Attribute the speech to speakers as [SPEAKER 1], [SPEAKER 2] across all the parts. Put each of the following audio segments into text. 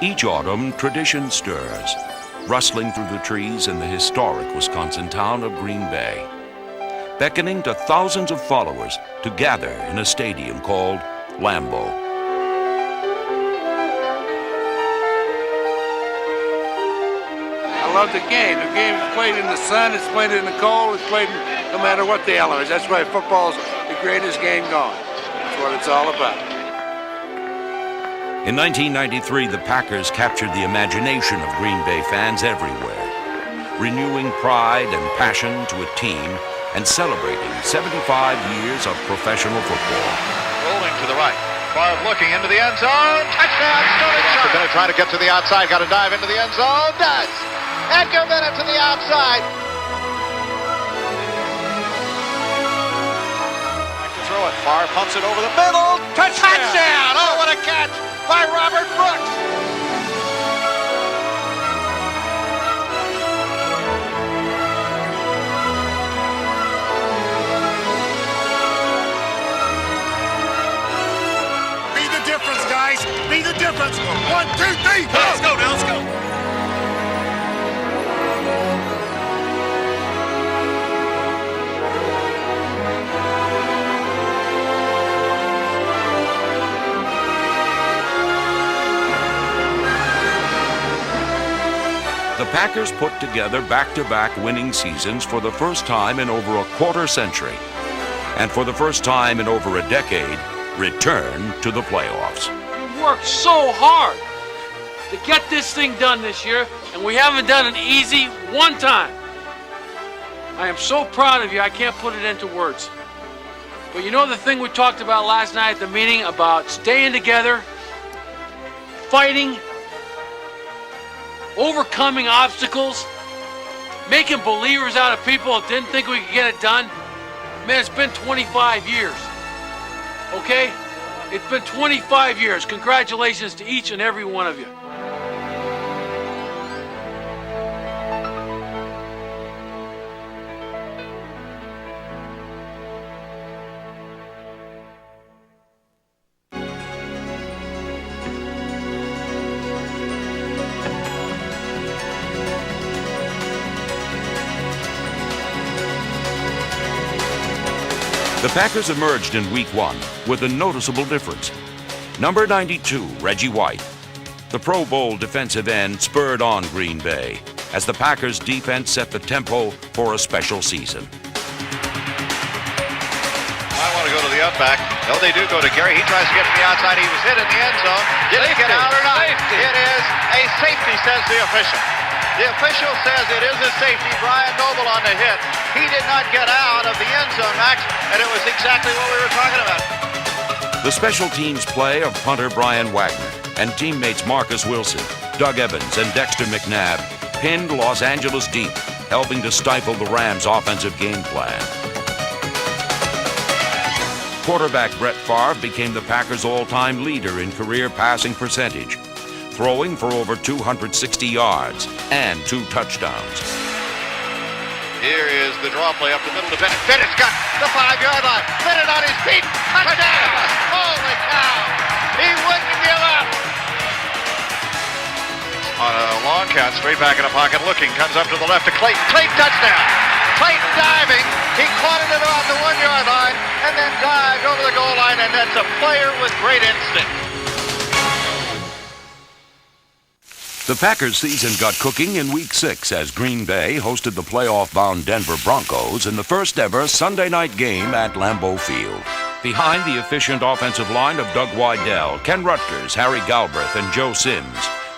[SPEAKER 1] Each autumn, tradition stirs, rustling through the trees in the historic Wisconsin town of Green Bay, beckoning to thousands of followers to gather in a stadium called Lambeau.
[SPEAKER 2] I love the game. The game is played in the sun, it's played in the cold, it's played no matter what the element is. That's why football's the greatest game going. That's what it's all about.
[SPEAKER 1] In 1993, the Packers captured the imagination of Green Bay fans everywhere, renewing pride and passion to a team and celebrating 75 years of professional football.
[SPEAKER 3] Rolling to the right. Favre looking into the end zone. Touchdown, Sterling Sharp. Bennett trying to get to the outside. Got to dive into the end zone. Does. Edgar Bennett to the outside. Back to throw it. Favre pumps it over the middle. Touchdown. Oh, what a catch by Robert Brooks.
[SPEAKER 4] Be the difference, guys. Be the difference. 1, 2, 3. Go. Let's go now. Let's go.
[SPEAKER 1] The Packers put together back-to-back winning seasons for the first time in over a quarter century, and for the first time in over a decade, return to the playoffs.
[SPEAKER 5] We worked so hard to get this thing done this year, and we haven't done it easy one time. I am so proud of you, I can't put it into words. But you know the thing we talked about last night at the meeting about staying together, fighting, overcoming obstacles, making believers out of people that didn't think we could get it done? Man, it's been 25 years, okay? It's been 25 years. Congratulations to each and every one of you.
[SPEAKER 1] The Packers emerged in Week 1 with a noticeable difference. Number 92, Reggie White, the Pro Bowl defensive end, spurred on Green Bay as the Packers' defense set the tempo for a special season.
[SPEAKER 3] I want to go to the outback. No, they do go to Gary. He tries to get to the outside. He was hit in the end zone. Did he get out or not? Safety. It is a safety, says the official. The official says it is a safety. Brian Noble on the hit. He did not get out of the end zone, Max, and it was exactly what we were talking about.
[SPEAKER 1] The special teams play of punter Brian Wagner and teammates Marcus Wilson, Doug Evans, and Dexter McNabb pinned Los Angeles deep, helping to stifle the Rams' offensive game plan. Quarterback Brett Favre became the Packers' all-time leader in career passing percentage, throwing for over 260 yards and 2 touchdowns.
[SPEAKER 3] Here is the draw play up the middle to Bennett. Bennett's got the 5-yard line. Bennett on his feet. Touchdown! Holy cow! He wouldn't give up. On a long count, straight back in the pocket, looking, comes up to the left to Clayton. Clayton touchdown! Clayton diving. He caught it on the 1-yard line and then dived over the goal line, and that's a player with great instinct.
[SPEAKER 1] The Packers' season got cooking in Week 6 as Green Bay hosted the playoff-bound Denver Broncos in the first-ever Sunday night game at Lambeau Field. Behind the efficient offensive line of Doug Weidel, Ken Rutgers, Harry Galbraith, and Joe Sims,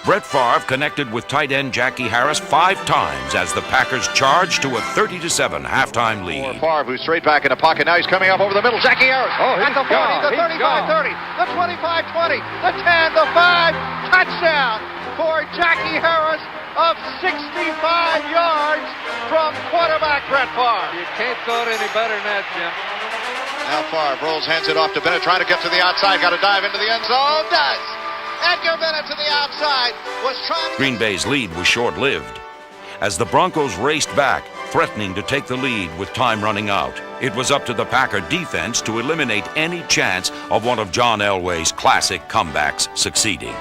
[SPEAKER 1] Brett Favre connected with tight end Jackie Harris 5 times as the Packers charged to a 30-7 halftime lead.
[SPEAKER 3] Favre, who's straight back in the pocket. Now he's coming up over the middle. Jackie Harris at the 40, the 35-30, the 25-20, the 10, the 5. Touchdown for Jackie Harris of 65 yards from quarterback Brett Favre.
[SPEAKER 5] You can't throw it any better than that, Jim.
[SPEAKER 3] Now Favre rolls, hands it off to Bennett, trying to get to the outside. Got to dive into the end zone. Does. Edgar Bennett to the outside. Was trying.
[SPEAKER 1] Green Bay's lead was short-lived as the Broncos raced back, threatening to take the lead with time running out. It was up to the Packer defense to eliminate any chance of one of John Elway's classic comebacks succeeding.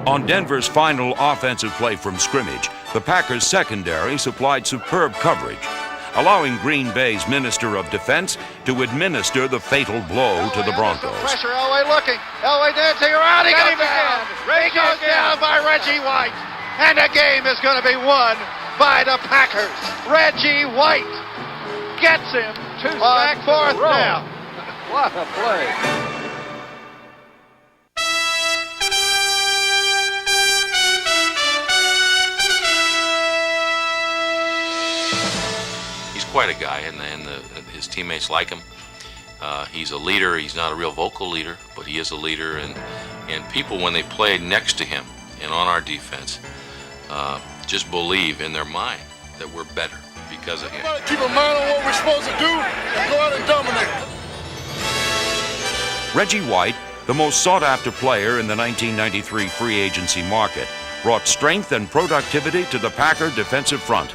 [SPEAKER 1] On Denver's final offensive play from scrimmage, the Packers' secondary supplied superb coverage, allowing Green Bay's Minister of Defense to administer the fatal blow to the Broncos.
[SPEAKER 3] Pressure, Elway looking. Elway dancing around. He goes down. He goes down by Reggie White. And the game is going to be won by the Packers. Reggie White gets him on fourth down.
[SPEAKER 6] What a play.
[SPEAKER 7] He's quite a guy, and his teammates like him. He's a leader. He's not a real vocal leader, but he is a leader. And people, when they play next to him and on our defense, just believe in their mind that we're better because of him.
[SPEAKER 4] Keep a mind on what we're supposed to do and go out and dominate.
[SPEAKER 1] Reggie White, the most sought-after player in the 1993 free agency market, brought strength and productivity to the Packer defensive front,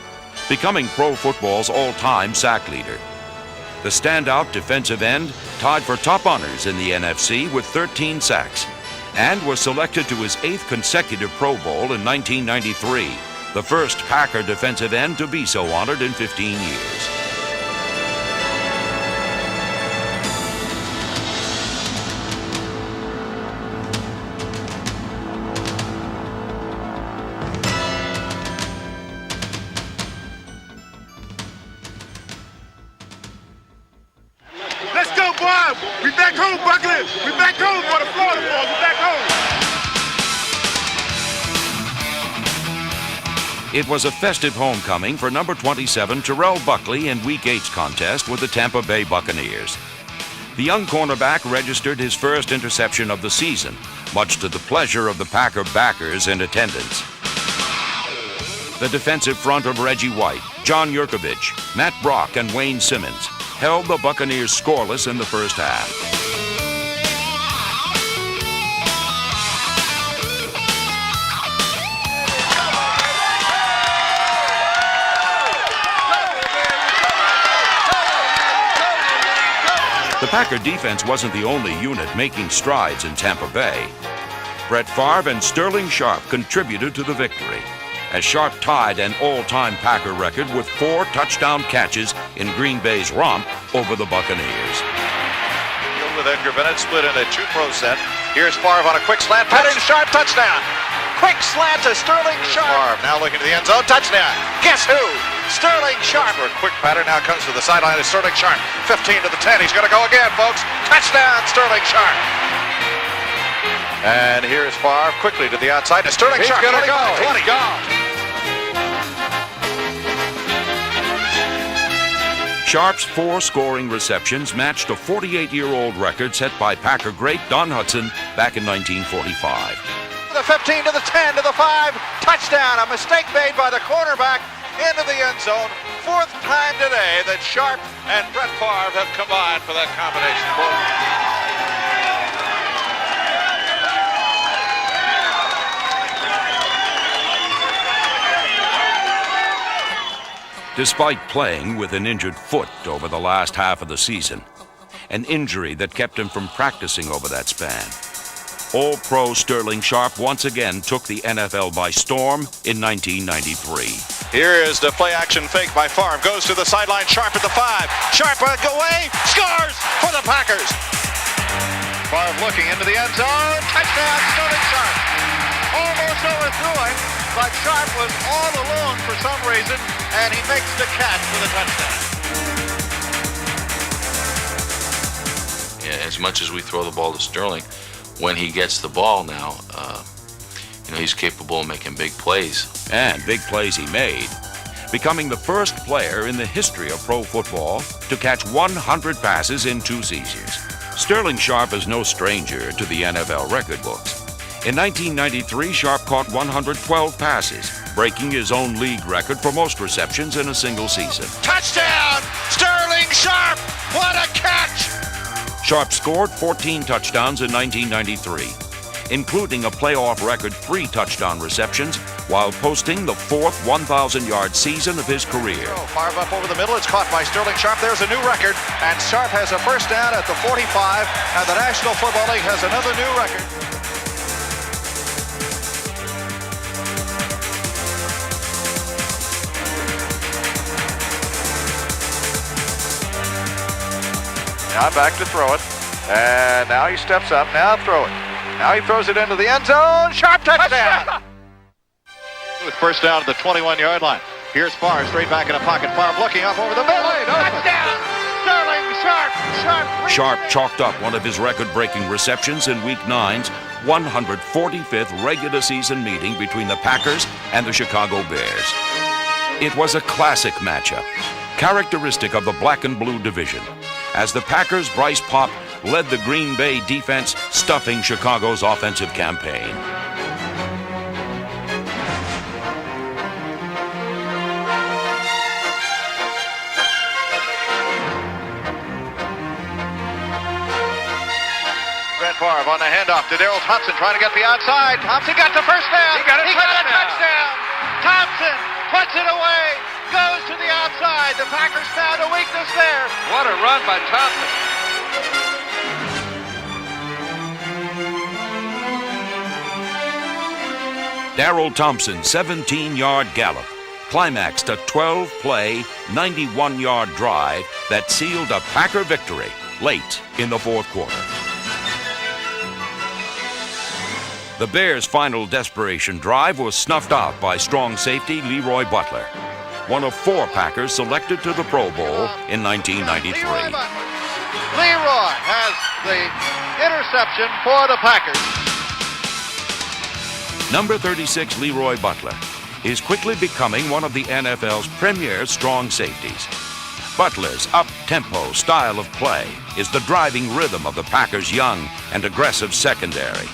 [SPEAKER 1] becoming pro football's all-time sack leader. The standout defensive end tied for top honors in the NFC with 13 sacks and was selected to his 8th consecutive Pro Bowl in 1993, the first Packer defensive end to be so honored in 15 years.
[SPEAKER 4] Let's go, boy. We back home, Buckley. We back home for the Florida boys. We back home.
[SPEAKER 1] It was a festive homecoming for number 27 Terrell Buckley in Week 8's contest with the Tampa Bay Buccaneers. The young cornerback registered his first interception of the season, much to the pleasure of the Packer backers in attendance. The defensive front of Reggie White, John Yurkovich, Matt Brock, and Wayne Simmons held the Buccaneers scoreless in the first half. The Packer defense wasn't the only unit making strides in Tampa Bay. Brett Favre and Sterling Sharp contributed to the victory, as Sharp tied an all-time Packer record with 4 touchdown catches in Green Bay's romp over the Buccaneers.
[SPEAKER 3] With Edgar Bennett split in a 2-pro set. Here's Favre on a quick slant. Pattern Sharp touchdown. Quick slant to Sterling Sharp. Favre now looking to the end zone. Touchdown. Guess who? Sterling Sharp. For a quick pattern now comes to the sideline. Is Sterling Sharp. 15 to the 10. He's going to go again, folks. Touchdown, Sterling Sharp. And here's Favre quickly to the outside. To Sterling Sharp. He's going to go. 20. He's gone.
[SPEAKER 1] Sharp's 4 scoring receptions matched a 48-year-old record set by Packer great Don Hutson back in 1945.
[SPEAKER 3] The 15 to the 10 to the 5. Touchdown. A mistake made by the cornerback into the end zone. 4th time today that Sharp and Brett Favre have combined for that combination.
[SPEAKER 1] Despite playing with an injured foot over the last half of the season, an injury that kept him from practicing over that span, All-Pro Sterling Sharp once again took the NFL by storm in 1993.
[SPEAKER 3] Here is the play-action fake by Favre. Goes to the sideline. Sharp at the 5. Sharp away. Scores for the Packers. Favre looking into the end zone. Touchdown, Sterling Sharp. Almost overthrew him, but Sharp was all alone for some reason, and he makes the catch for the touchdown.
[SPEAKER 7] Yeah, as much as we throw the ball to Sterling, when he gets the ball now, he's capable of making big plays.
[SPEAKER 1] And big plays he made, becoming the first player in the history of pro football to catch 100 passes in 2 seasons. Sterling Sharp is no stranger to the NFL record books. In 1993, Sharp caught 112 passes, breaking his own league record for most receptions in a single season.
[SPEAKER 3] Touchdown! Sterling Sharp! What a catch!
[SPEAKER 1] Sharp scored 14 touchdowns in 1993, including a playoff record 3 touchdown receptions, while posting the 4th 1,000-yard season of his career.
[SPEAKER 3] Favre up over the middle. It's caught by Sterling Sharp. There's a new record, and Sharp has a first down at the 45, and the National Football League has another new record. Now back to throw it. And now he steps up. Now throw it. Now he throws it into the end zone. Sharp touchdown. With first down at the 21-yard line. Here's Favre straight back in a pocket. Favre looking up over the middle. Touchdown. Sterling Sharp.
[SPEAKER 1] Sharp chalked up one of his record-breaking receptions in Week 9's 145th regular season meeting between the Packers and the Chicago Bears. It was a classic matchup, characteristic of the black and blue division, as the Packers' Bryce Paup led the Green Bay defense, stuffing Chicago's offensive campaign.
[SPEAKER 3] Favre on the handoff to Darrell Thompson, trying to get the outside. Thompson got the first down. He got a touchdown. Thompson puts it away, goes to the outside. The Packers found a weakness there.
[SPEAKER 6] What a run by Thompson.
[SPEAKER 1] Darrell Thompson's 17-yard gallop climaxed a 12-play, 91-yard drive that sealed a Packer victory late in the fourth quarter. The Bears' final desperation drive was snuffed out by strong safety Leroy Butler, one of 4 Packers selected to the Pro Bowl in 1993.
[SPEAKER 3] Leroy has the interception for the Packers.
[SPEAKER 1] Number 36 Leroy Butler is quickly becoming one of the NFL's premier strong safeties. Butler's up-tempo style of play is the driving rhythm of the Packers' young and aggressive secondary.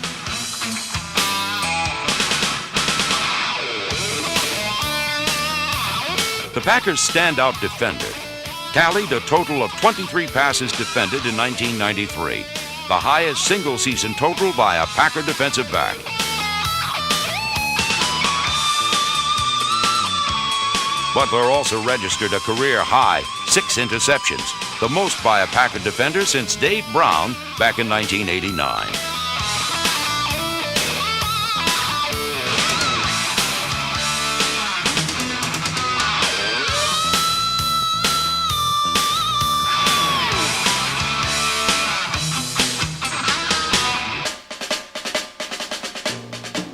[SPEAKER 1] The Packers' standout defender tallied a total of 23 passes defended in 1993, the highest single-season total by a Packer defensive back. Butler also registered a career-high 6 interceptions, the most by a Packer defender since Dave Brown back in 1989.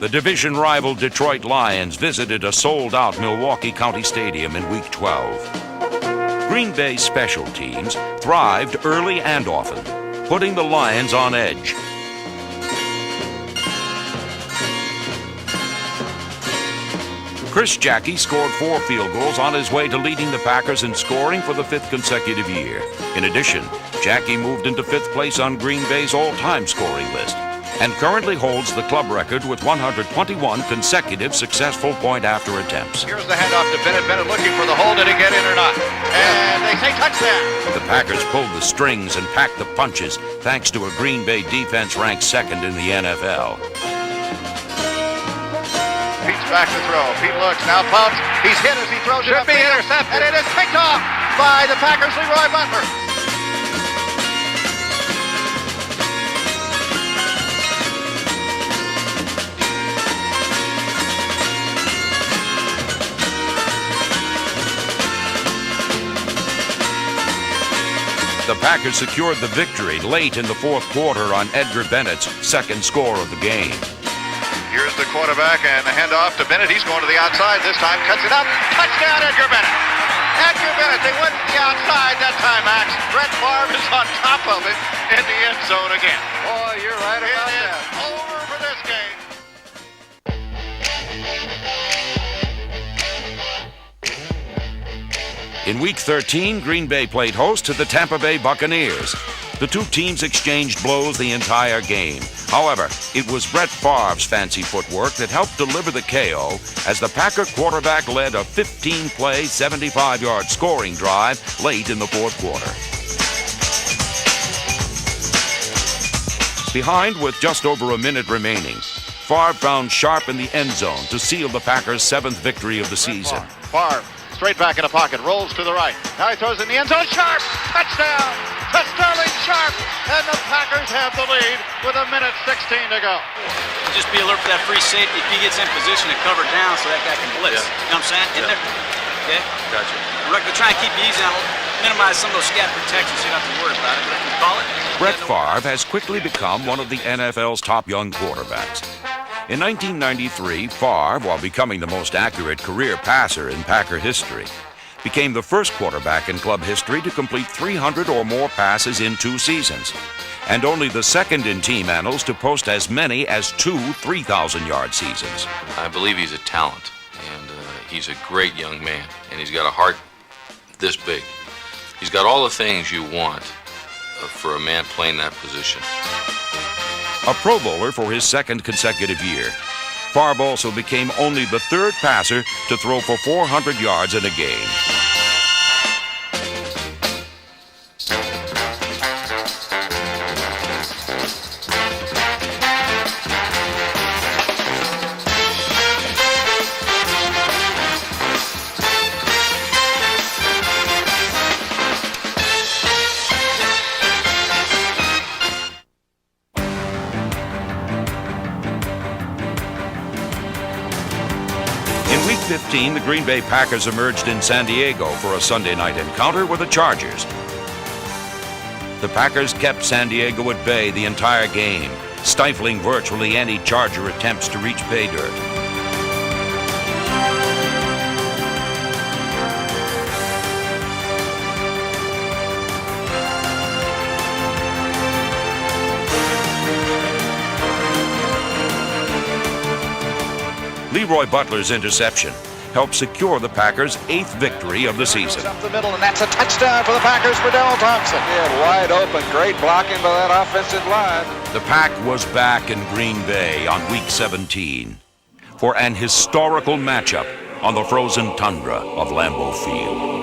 [SPEAKER 1] The division rival Detroit Lions visited a sold-out Milwaukee County Stadium in Week 12. Green Bay's special teams thrived early and often, putting the Lions on edge. Chris Jackie scored 4 field goals on his way to leading the Packers in scoring for the 5th consecutive year. In addition, Jackie moved into 5th place on Green Bay's all-time scoring list and currently holds the club record with 121 consecutive successful point-after attempts.
[SPEAKER 3] Here's the handoff to Bennett. Bennett looking for the hole. Did he get in or not? And they say touchdown.
[SPEAKER 1] The Packers pulled the strings and packed the punches thanks to a Green Bay defense ranked 2nd in the NFL.
[SPEAKER 3] Pete's back to throw. Pete looks, now pumps. He's hit as he throws it. Should be intercepted. And it is picked off by the Packers' Leroy Butler.
[SPEAKER 1] The Packers secured the victory late in the fourth quarter on Edgar Bennett's 2nd score of the game.
[SPEAKER 3] Here's the quarterback and the handoff to Bennett. He's going to the outside this time. Cuts it up. Touchdown, Edgar Bennett. Edgar Bennett. They went to the outside that time, Max. Brett Favre is on top of it in the end zone again.
[SPEAKER 6] Boy, you're right about
[SPEAKER 3] It is
[SPEAKER 6] that.
[SPEAKER 3] over for this game.
[SPEAKER 1] In Week 13, Green Bay played host to the Tampa Bay Buccaneers. The 2 teams exchanged blows the entire game. However, it was Brett Favre's fancy footwork that helped deliver the KO as the Packer quarterback led a 15-play, 75-yard scoring drive late in the fourth quarter. Behind with just over a minute remaining, Favre found Sharp in the end zone to seal the Packers' 7th victory of the season.
[SPEAKER 3] Favre straight back in the pocket, rolls to the right. Now he throws in the end zone. Sharp! Touchdown! To Sterling Sharp! And the Packers have the lead with 1:16 to go.
[SPEAKER 8] Just be alert for that free safety if he gets in position to cover down so that guy can blitz.
[SPEAKER 7] Yeah.
[SPEAKER 8] You know what I'm saying?
[SPEAKER 7] Yeah.
[SPEAKER 8] Okay?
[SPEAKER 7] Gotcha.
[SPEAKER 8] We're going to try and keep you easy on minimize some of those scat protections, so you don't have to worry about it. But if you call it...
[SPEAKER 1] Brett Favre has quickly become one of the NFL's top young quarterbacks. In 1993, Favre, while becoming the most accurate career passer in Packer history, became the first quarterback in club history to complete 300 or more passes in 2 seasons, and only the second in team annals to post as many as 2 3,000-yard seasons.
[SPEAKER 7] I believe he's a talent, and he's a great young man, and he's got a heart this big. He's got all the things you want for a man playing that position.
[SPEAKER 1] A Pro Bowler for his second consecutive year, Favre also became only the 3rd passer to throw for 400 yards in a game. In Week 15, the Green Bay Packers emerged in San Diego for a Sunday night encounter with the Chargers. The Packers kept San Diego at bay the entire game, stifling virtually any Charger attempts to reach pay dirt. Leroy Butler's interception helped secure the Packers' 8th victory of the season.
[SPEAKER 3] Up the middle, and that's a touchdown for the Packers for Darrell Thompson. Yeah, wide open. Great blocking by that offensive line.
[SPEAKER 1] The Pack was back in Green Bay on Week 17 for an historical matchup on the frozen tundra of Lambeau Field.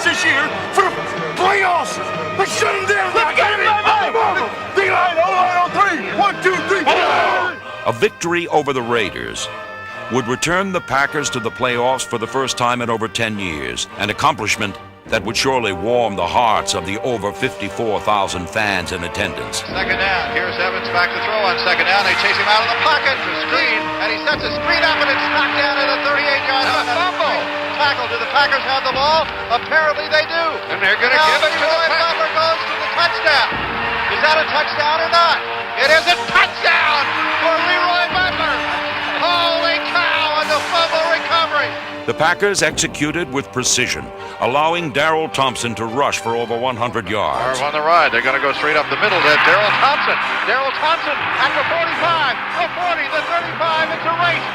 [SPEAKER 4] This year for the playoffs. Let's shut him down. Let's get him back. D-line, O-line, on 3. 1, 2, 3.
[SPEAKER 1] A victory over the Raiders would return the Packers to the playoffs for the first time in over 10 years, an accomplishment that would surely warm the hearts of the over 54,000 fans in attendance.
[SPEAKER 3] Second down. Here's Evans back to throw on second down. They chase him out of the pocket to screen, and he sets a screen up, and it's knocked down at the 38-yard line. A fumble. Tackle. Do the Packers have the ball? Apparently they do.
[SPEAKER 6] And they're going to give it to the Packers.
[SPEAKER 3] Butler goes to the touchdown. Is that a touchdown or not? It is a touchdown for Leroy Butler. Holy cow, and the fumble recovery.
[SPEAKER 1] The Packers executed with precision, allowing Darrell Thompson to rush for over 100 yards.
[SPEAKER 3] Favre on the ride. They're going to go straight up the middle to Darrell Thompson. Darrell Thompson at the 45, the 40, the 35. It's a race.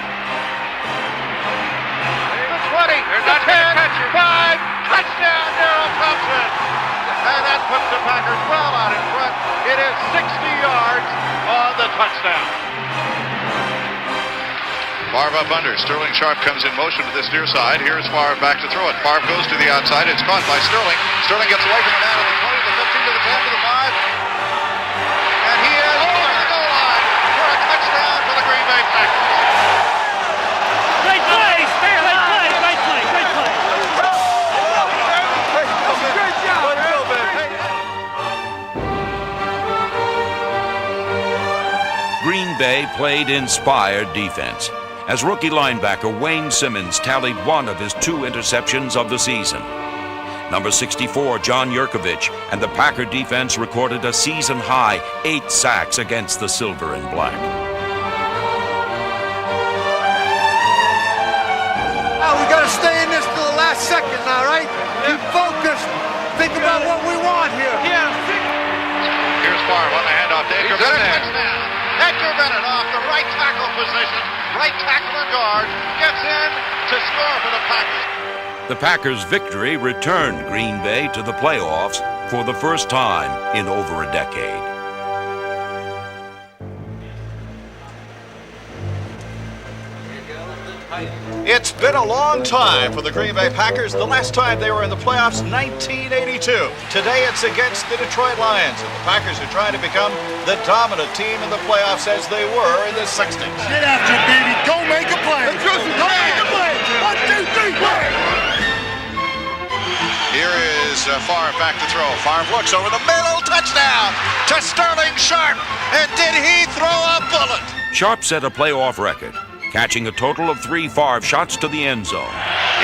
[SPEAKER 3] The 20, the 10, 5, touchdown, Darrell Thompson. And that puts the Packers well out in front. It is 60 yards on the touchdown. Favre up under. Sterling Sharp comes in motion to this near side. Here's Favre back to throw it. Favre goes to the outside. It's caught by Sterling. Sterling gets away from the man at the 20, the 15, to the 10, to the 5. And he is over the goal line for a touchdown for the Green Bay Packers.
[SPEAKER 5] Great play! Great play! Great play! Great play!
[SPEAKER 4] Great job.
[SPEAKER 1] Green Bay played inspired defense, as rookie linebacker Wayne Simmons tallied one of his 2 interceptions of the season. Number 64, John Yurkovich, and the Packer defense recorded a season-high 8 sacks against the Silver and Black.
[SPEAKER 4] Now we got to stay in this to the last second now, right? Keep focused. Think about what we want here.
[SPEAKER 3] Here's Favre on the handoff. Edgar Bennett. Touchdown. Edgar Bennett off the right tackle position. Right tackle and guard. Gets in to score for the Packers.
[SPEAKER 1] The Packers' victory returned Green Bay to the playoffs for the first time in over a decade.
[SPEAKER 3] It's been a long time for the Green Bay Packers. The last time they were in the playoffs, 1982. Today it's against the Detroit Lions, and the Packers are trying to become the dominant team in the playoffs as they were in the 60s.
[SPEAKER 4] Get after it, baby. Go make a play. Go make a play. 1, 2, 3, play.
[SPEAKER 3] Here is Favre back to throw. Favre looks over the middle. Touchdown to Sterling Sharp. And did he throw a bullet?
[SPEAKER 1] Sharp set a playoff record, catching a total of 3 Favre shots to the end zone.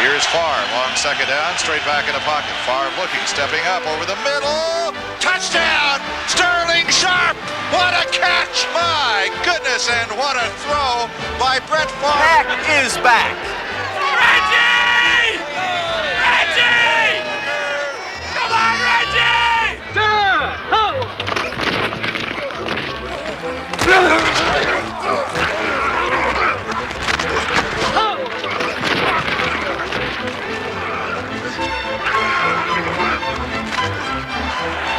[SPEAKER 3] Here's Favre on second down, straight back in the pocket. Favre looking, stepping up over the middle. Touchdown, Sterling Sharp. What a catch. My goodness, and what a throw by Brett Favre.
[SPEAKER 6] Mack is back.
[SPEAKER 5] Reggie! Reggie! Come on, Reggie!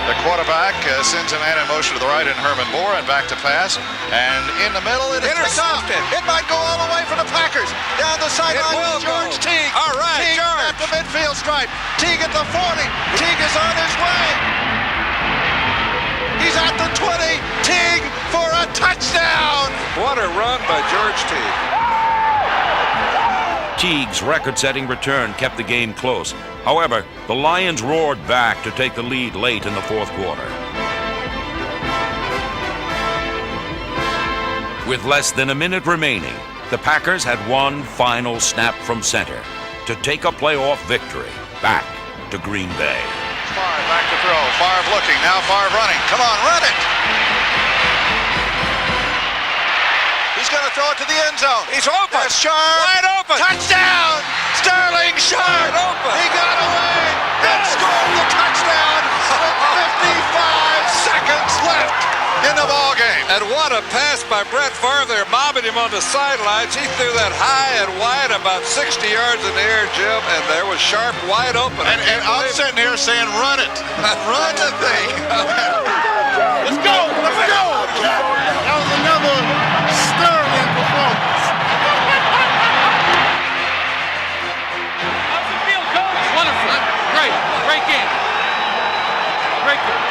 [SPEAKER 3] The quarterback sends a man in motion to the right in Herman Moore and back to pass. And in the middle, it is intercepted. It might go all the way for the Packers. Down the sideline is George Teague.
[SPEAKER 6] All right,
[SPEAKER 3] Teague
[SPEAKER 6] George.
[SPEAKER 3] at the midfield stripe. Teague at the 40. Teague is on his way. He's at the 20. Teague for a touchdown.
[SPEAKER 6] What a run by George Teague.
[SPEAKER 1] Teague's record-setting return kept the game close. However, the Lions roared back to take the lead late in the fourth quarter. With less than a minute remaining, the Packers had one final snap from center to take a playoff victory back to Green Bay.
[SPEAKER 3] Favre back to throw. Favre looking. Now Favre running. Come on, run it. He's going to throw it to the end zone.
[SPEAKER 6] He's open.
[SPEAKER 3] There's Sharp.
[SPEAKER 6] Wide open.
[SPEAKER 3] Touchdown! Sterling Sharp.
[SPEAKER 6] Wide open.
[SPEAKER 3] He got away and scored the touchdown with 55 seconds left in the ball game.
[SPEAKER 6] And what a pass by Brett Favre. They're mobbing him on the sidelines. He threw that high and wide, about 60 yards in the air, Jim, and there was Sharp wide open.
[SPEAKER 3] And I'm sitting here saying, run it. Run the thing.
[SPEAKER 4] Let's go! Let's go! That was another sterling performance.
[SPEAKER 5] How's it feel, Coach? Wonderful. Great. Great game. Great game.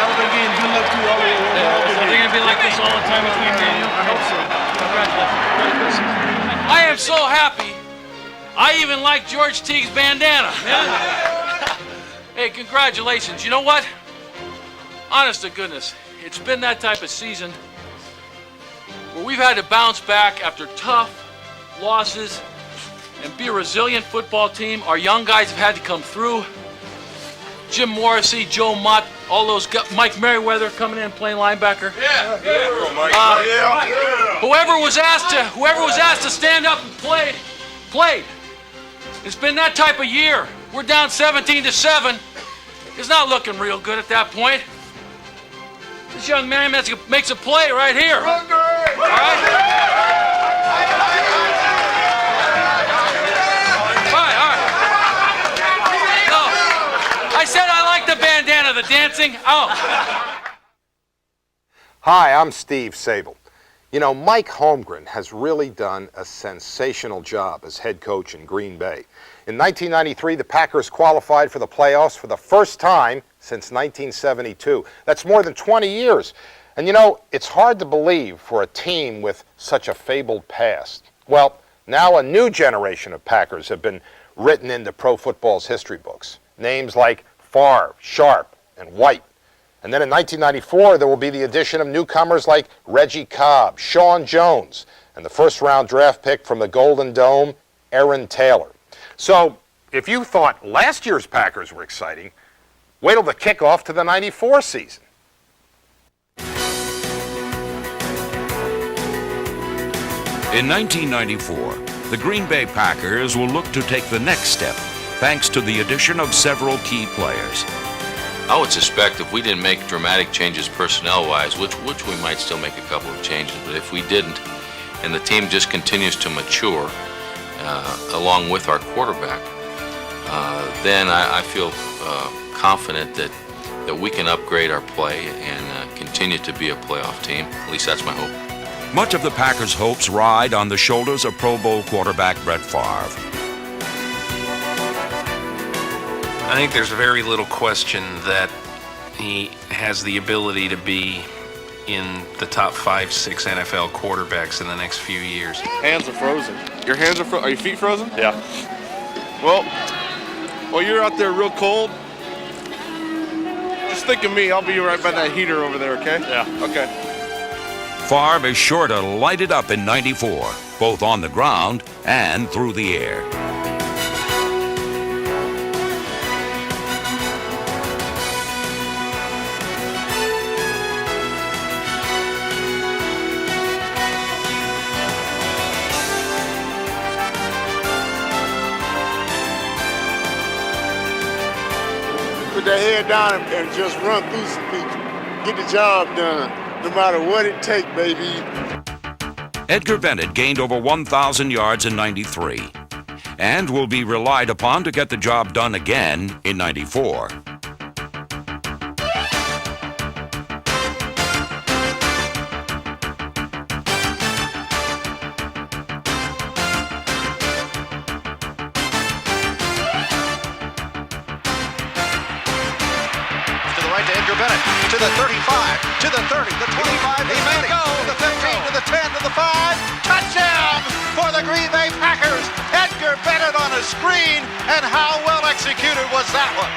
[SPEAKER 4] Have a good game. Good luck to you all.
[SPEAKER 5] Are they going to be like this all the time between me and you? I hope so. Congratulations. I am so happy. I even like George Teague's bandana. Hey, congratulations. You know what? Honest to goodness, it's been that type of season where we've had to bounce back after tough losses and be a resilient football team. Our young guys have had to come through. Jim Morrissey, Joe Mott, all those guys, Mike Merriweather coming in playing linebacker. Whoever was asked to stand up and play, played. It's been that type of year. We're down 17-7. It's not looking real good at that point. This young man makes a play right here. All right? No, I said I like the bandana, the dancing. Oh.
[SPEAKER 9] Hi, I'm Steve Sabol. You know, Mike Holmgren has really done a sensational job as head coach in Green Bay. In 1993, the Packers qualified for the playoffs for the first time since 1972. That's more than 20 years. And you know, it's hard to believe for a team with such a fabled past. Well, now a new generation of Packers have been written into pro football's history books. Names like Favre, Sharp, and White. And then in 1994, there will be the addition of newcomers like Reggie Cobb, Sean Jones, and the first-round draft pick from the Golden Dome, Aaron Taylor. So, if you thought last year's Packers were exciting, wait till the kickoff to the '94 season.
[SPEAKER 1] In 1994, the Green Bay Packers will look to take the next step thanks to the addition of several key players.
[SPEAKER 7] I would suspect if we didn't make dramatic changes personnel-wise, which we might still make a couple of changes, but if we didn't, and the team just continues to mature along with our quarterback, then I feel confident that we can upgrade our play and continue to be a playoff team. At least that's my hope.
[SPEAKER 1] Much of the Packers' hopes ride on the shoulders of Pro Bowl quarterback Brett Favre.
[SPEAKER 10] I think there's very little question that he has the ability to be in the top 5-6 NFL quarterbacks in the next few years.
[SPEAKER 11] Hands are frozen. Your hands are frozen. Are your feet frozen?
[SPEAKER 10] Yeah.
[SPEAKER 4] Well, while you're out there real cold, just think of me. I'll be right by that heater over there, okay?
[SPEAKER 8] Yeah.
[SPEAKER 4] Okay.
[SPEAKER 1] Favre is sure to light it up in '94, both on the ground and through the air.
[SPEAKER 2] Put their head down and just run through some people. Get the job done, no matter what it takes, baby.
[SPEAKER 1] Edgar Bennett gained over 1,000 yards in '93 and will be relied upon to get the job done again in '94.
[SPEAKER 3] To the 35, to the 30, the 25, he may go, to the 15, to the 10, to the 5. Touchdown for the Green Bay Packers. Edgar Bennett on a screen, and how well executed was that one?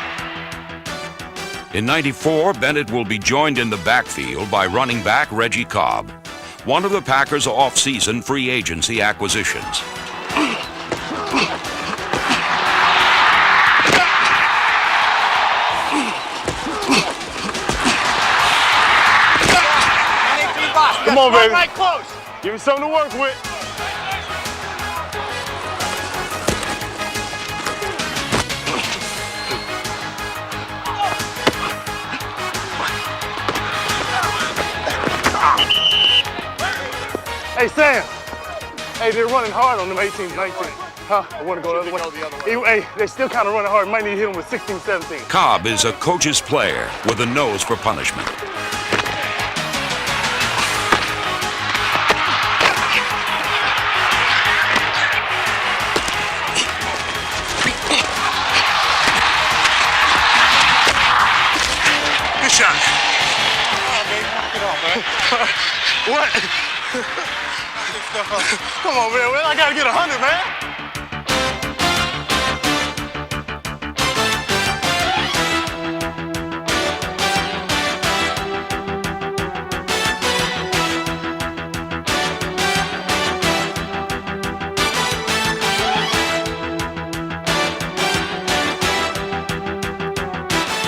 [SPEAKER 1] In '94, Bennett will be joined in the backfield by running back Reggie Cobb, one of the Packers' off-season free agency acquisitions.
[SPEAKER 4] Come on, baby.
[SPEAKER 3] Right close.
[SPEAKER 4] Give me something to work with. Hey, Sam. Hey, they're running hard on them 18, 19. Huh? I want to go the other way. Hey, they're still kind of running hard. Might need to hit them with 16, 17.
[SPEAKER 1] Cobb is a coach's player with a nose for punishment.
[SPEAKER 4] What? Come on, man. Well, I gotta get 100, man.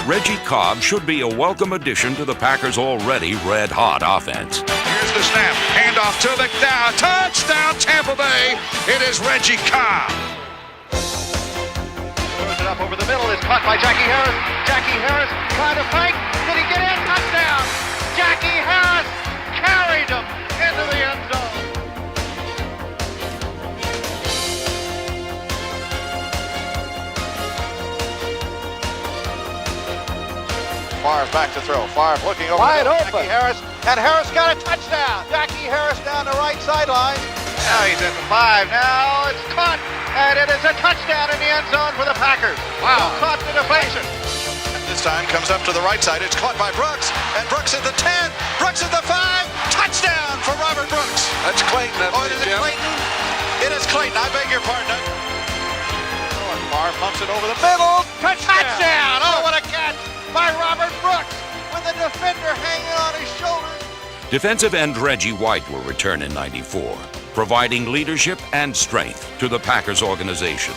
[SPEAKER 1] Reggie Cobb should be a welcome addition to the Packers' already red-hot offense.
[SPEAKER 6] Here's the snap. Handoff to McDowell. Touchdown, Tampa Bay. It is Reggie Cobb.
[SPEAKER 3] Throws it up over the middle. It's caught by Jackie Harris. Jackie Harris trying to fight. Did he get in? Touchdown. Jackie Harris carried him into the end zone. Favre back to throw. Favre looking over. Wide open. Jackie Harris, and Harris got a touchdown. Jackie Harris down the right sideline. Now he's at the 5. Now it's caught, and it is a touchdown in the end zone for the Packers. Wow. Who caught the deflection? This time comes up to the right side. It's caught by Brooks, and Brooks at the 10. Brooks at the 5. Touchdown for Robert Brooks.
[SPEAKER 6] That's Clayton.
[SPEAKER 3] Oh, is it Clayton? It is Clayton. I beg your pardon. Oh, and Favre pumps it over the middle. Touchdown! Oh, what a catch by Robert Brooks with the defender hanging on his shoulders.
[SPEAKER 1] Defensive end Reggie White will return in '94, providing leadership and strength to the Packers organization.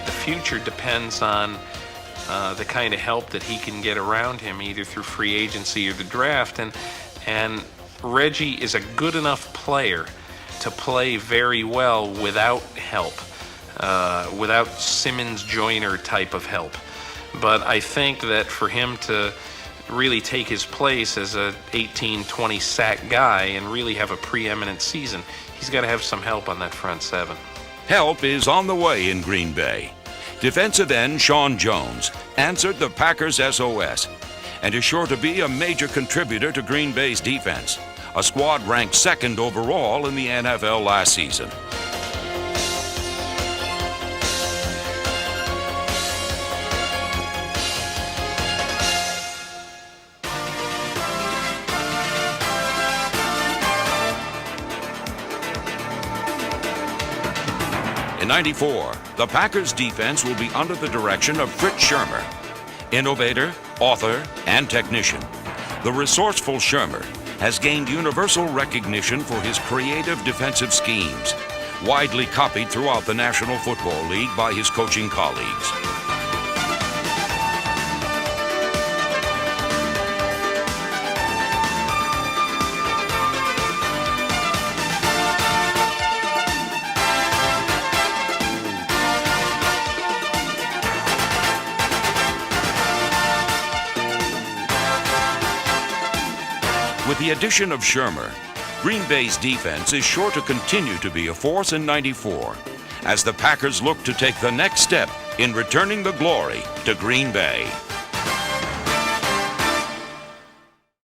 [SPEAKER 10] The future depends on the kind of help that he can get around him, either through free agency or the draft, and Reggie is a good enough player to play very well without help, without Simmons Joyner type of help. But I think that for him to really take his place as a 18, 20 sack guy and really have a preeminent season, he's got to have some help on that front seven.
[SPEAKER 1] Help is on the way in Green Bay. Defensive end Sean Jones answered the Packers' SOS and is sure to be a major contributor to Green Bay's defense, a squad ranked second overall in the NFL last season. In '94, the Packers defense will be under the direction of Fritz Shurmur, innovator, author, and technician. The resourceful Shurmur has gained universal recognition for his creative defensive schemes, widely copied throughout the National Football League by his coaching colleagues. With the addition of Shurmur, Green Bay's defense is sure to continue to be a force in '94 as the Packers look to take the next step in returning the glory to Green Bay.